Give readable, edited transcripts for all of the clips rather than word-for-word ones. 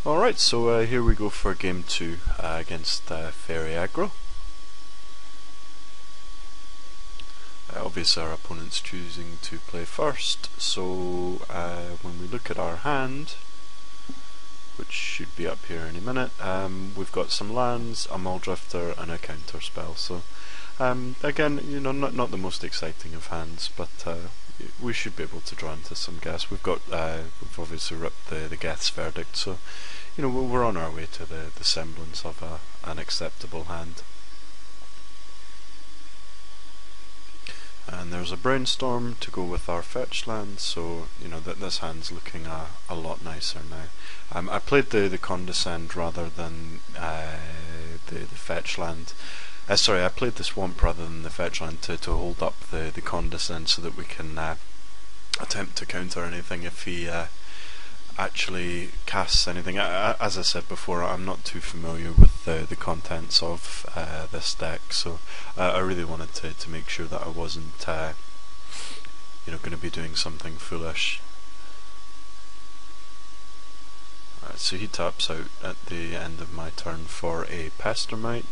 Alright, so here we go for game 2 against Faerie Aggro. Obviously our opponent's choosing to play first, so when we look at our hand, which should be up here any minute, we've got some lands, a Muldrifter and a counter spell. So again, not the most exciting of hands, but we should be able to draw into some gas. We've obviously ripped the Geth's Verdict, so we're on our way to the semblance of an acceptable hand. And there's a Brainstorm to go with our fetch land, so that this hand's looking a lot nicer now. I played the Condescend rather than the fetch land. Sorry, I played the Swamp rather than the fetch land to hold up the Condescend so that we can attempt to counter anything if he actually casts anything. As I said before, I'm not too familiar with the contents of this deck, so I really wanted to make sure that I wasn't going to be doing something foolish. So he taps out at the end of my turn for a Pestermite.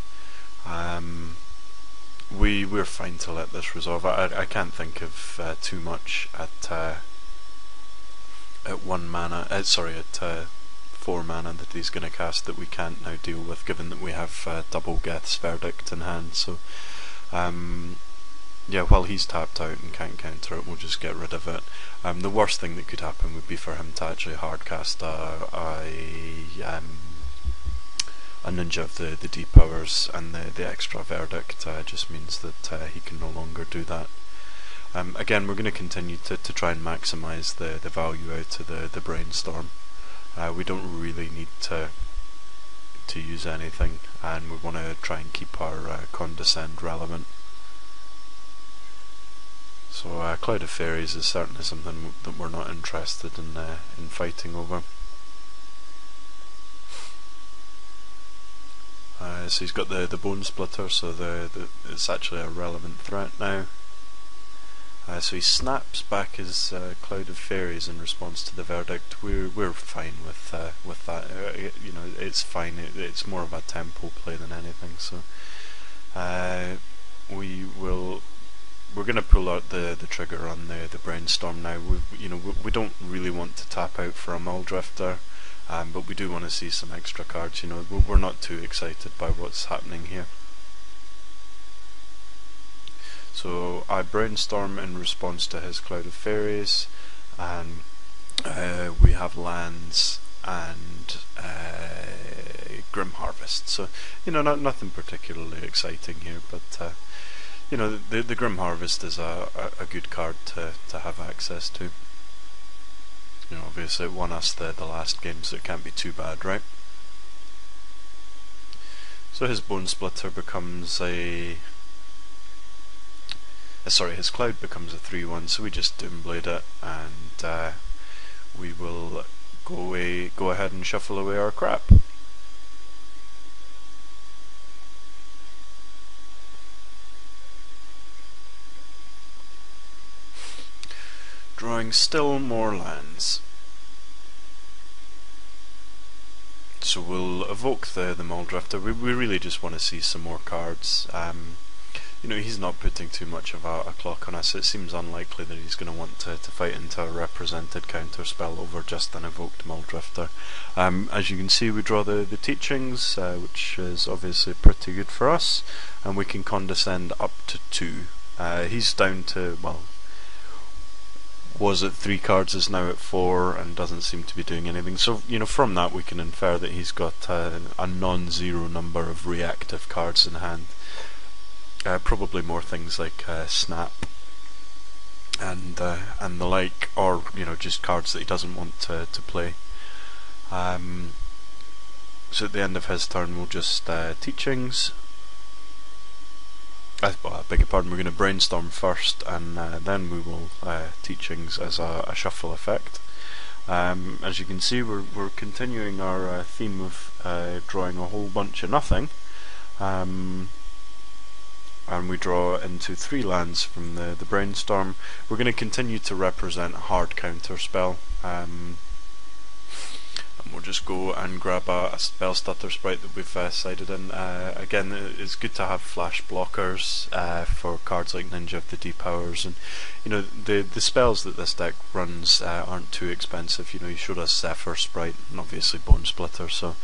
We're fine to let this resolve. I can't think of too much at 1 mana, at 4 mana that he's going to cast that we can't now deal with, given that we have double Geth's Verdict in hand. So yeah, while he's tapped out and can't counter it, we'll just get rid of it. The worst thing that could happen would be for him to actually hardcast a Ninja of the D-Powers, and the extra Verdict just means that he can no longer do that. Again, we're going to continue to try and maximise the value out of the Brainstorm. We don't really need to use anything, and we want to try and keep our Condescend relevant. So Cloud of Fairies is certainly something that we're not interested in fighting over. So he's got the Bone Splitter, so it's actually a relevant threat now. So he snaps back his Cloud of Fairies in response to the Verdict. We're fine with that. It's fine. It's more of a tempo play than anything. So we're going to pull out the trigger on the Brainstorm now. We don't really want to tap out for a Muldrifter, but we do want to see some extra cards. We're not too excited by what's happening here. So I Brainstorm in response to his Cloud of Fairies, and we have lands and Grim Harvest. So nothing particularly exciting here, but the Grim Harvest is a good card to have access to. Obviously it won us the last game, so it can't be too bad, right? So his Bone Splitter becomes his Cloud becomes a 3/1, so we just Doomblade it, and we will go ahead and shuffle away our crap. Drawing still more lands. So we'll evoke the Muldrifter. We really just want to see some more cards. He's not putting too much of a clock on us. It seems unlikely that he's going to want to fight into a represented counter spell over just an evoked Muldrifter. As you can see, we draw the Teachings, which is obviously pretty good for us, and we can Condescend up to 2. He's down to, well, was at 3 cards, is now at 4, and doesn't seem to be doing anything. So from that we can infer that he's got a non-zero number of reactive cards in hand. Probably more things like Snap and the like, or just cards that he doesn't want to play. So at the end of his turn we'll just Teachings. I beg your pardon, we're going to Brainstorm first, and then we will Teachings as a shuffle effect. As you can see, we're continuing our theme of drawing a whole bunch of nothing. And we draw into 3 lands from the Brainstorm. We're going to continue to represent a hard counter spell, and we'll just go and grab a spell stutter sprite that we've sided in. Again, it's good to have flash blockers for cards like Ninja of the Depowers, and you know the spells that this deck runs aren't too expensive. You know, you showed us Zephyr Sprite and obviously Bone Splitter, so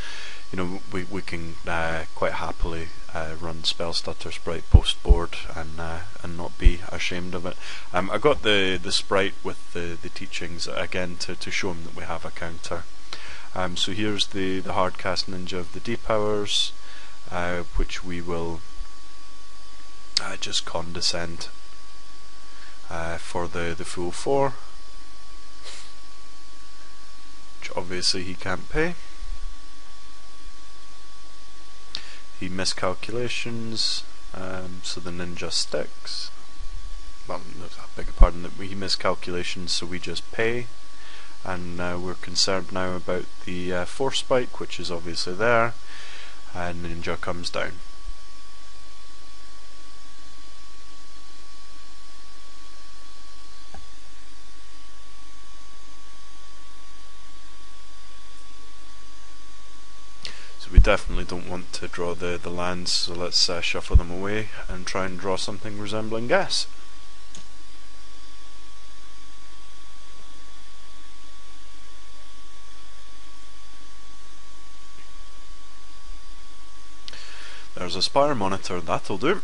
you know we can quite happily run spell stutter sprite post board and not be ashamed of it. I got the sprite with the teachings again to show him that we have a counter. So here's the hardcast Ninja of the Depowers, which we will just condescend for the full 4, which obviously he can't pay. He miscalculations, so the ninja sticks. Well, I beg your pardon, that he miscalculations, so we just pay. And we're concerned now about the force spike, which is obviously there, and ninja comes down. So we definitely don't want to draw the lands, so let's shuffle them away and try and draw something resembling guess. There's a Spire Monitor, that'll do.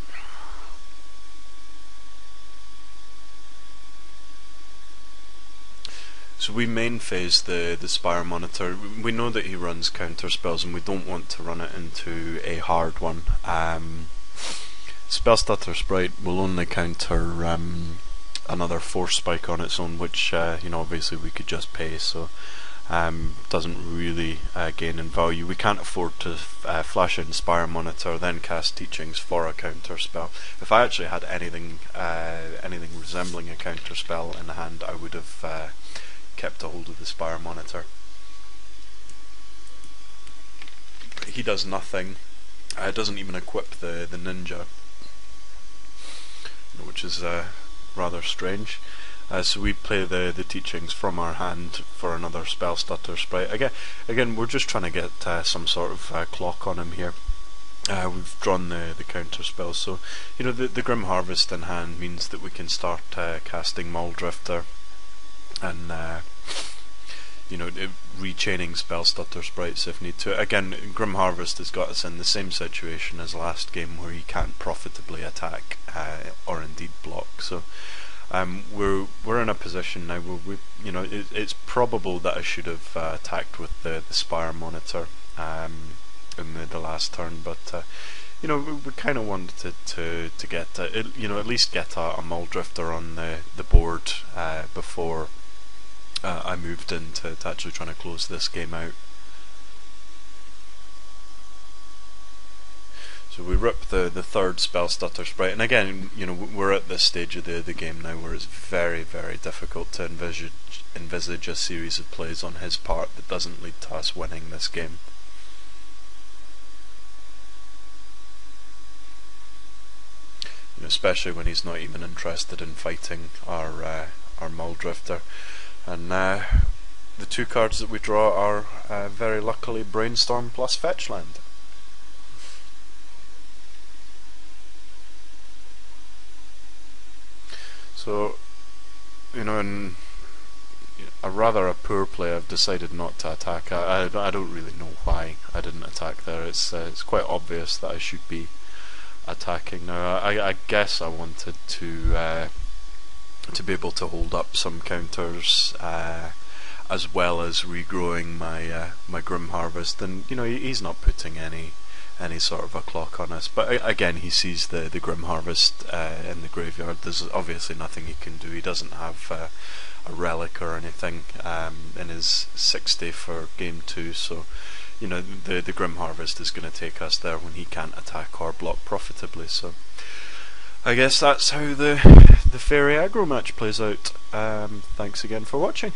So we main phase the Spire Monitor. We know that he runs counter spells and we don't want to run it into a hard one. Spell Stutter Sprite will only counter another force spike on its own, which you know, obviously we could just pay, so doesn't really gain in value. We can't afford to flash in Spire Monitor, then cast Teachings for a counter spell. If I actually had anything resembling a counter spell in hand, I would have kept a hold of the Spire Monitor. He does nothing. Doesn't even equip the ninja, which is rather strange. So we play the teachings from our hand for another spell stutter sprite. Again, we're just trying to get some sort of clock on him here. We've drawn the counter spells, so you know the Grim Harvest in hand means that we can start casting Muldrifter and you know, rechaining spell stutter sprites if need to. Again, Grim Harvest has got us in the same situation as last game, where he can't profitably attack or indeed block. So we're in a position now where you know, it's probable that I should have attacked with the Spire Monitor in the last turn, but you know, we kind of wanted to get you know, at least get a Muldrifter on the board before I moved into actually trying to close this game out. So we rip the third spell stutter sprite, and again, you know, we're at this stage of the game now where it's very, very difficult to envisage a series of plays on his part that doesn't lead to us winning this game. You know, especially when he's not even interested in fighting our Muldrifter. And the two cards that we draw are very luckily Brainstorm plus Fetchland. So, you know, in a poor play, I've decided not to attack. I don't really know why I didn't attack there. It's quite obvious that I should be attacking now. I guess I wanted to be able to hold up some counters as well as regrowing my Grim Harvest, and you know, he's not putting any sort of a clock on us, but again, he sees the Grim Harvest in the graveyard. There's obviously nothing he can do. He doesn't have a relic or anything in his 60 for game 2, so you know, the Grim Harvest is going to take us there when he can't attack or block profitably. So I guess that's how the Faerie Aggro match plays out. Thanks again for watching.